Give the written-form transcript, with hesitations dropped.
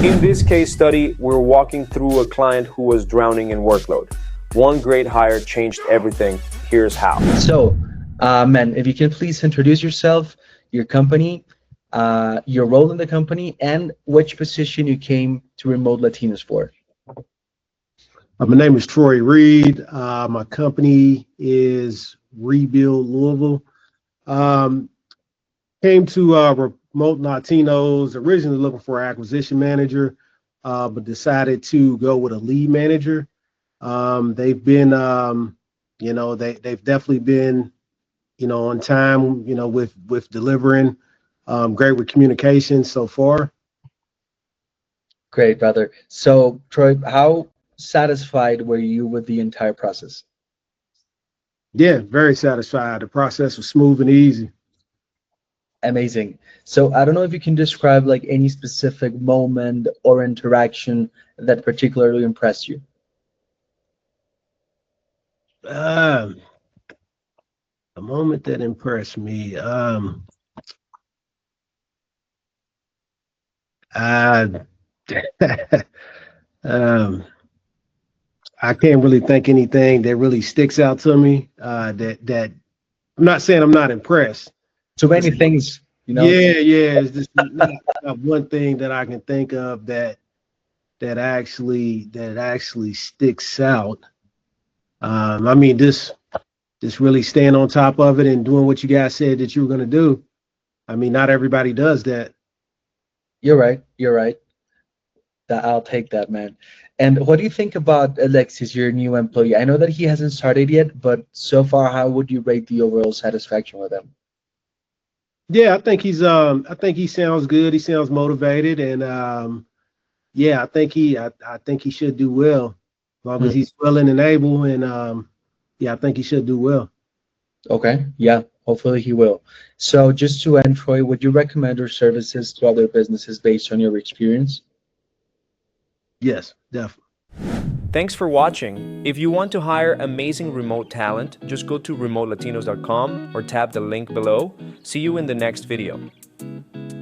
In this case study, we're walking through a client who was drowning in workload. One great hire changed everything. Here's how. So, man, if you can please introduce yourself, your company, your role in the company, and which position you came to Remote Latinos for. My name is Troy Reed. My company is Rebuild Louisville. Um, Came to Remote Latinos originally looking for an acquisition manager, but decided to go with a lead manager. They've been, they've definitely been, on time, with delivering. Great with communication so far. Great, brother. So, Troy, how satisfied were you with the entire process? Yeah, very satisfied. The process was smooth and easy. Amazing. So, I don't know if you can describe like any specific moment or interaction that particularly impressed you. Um, a moment that impressed me. I, um, I can't really think anything that really sticks out to me. That I'm not saying I'm not impressed. So many It's, things, you know. yeah. It's just not one thing that I can think of that actually sticks out. I mean, just really staying on top of it and doing what you guys said that you were going to do. I mean, not everybody does that. You're right. You're right. That I'll take that, man. And what do you think about Alexis, your new employee? I know that he hasn't started yet, but so far, how would you rate the overall satisfaction with him? Yeah, I think he sounds good. He sounds motivated, and yeah, I think he should do well, as long Hmm. as he's willing and able, and yeah, I think he should do well. Okay, yeah, hopefully he will. So just to end, Troy, would you recommend our services to other businesses based on your experience? Yes, definitely. Thanks for watching. If you want to hire amazing remote talent, just go to remotelatinos.com or tap the link below. See you in the next video.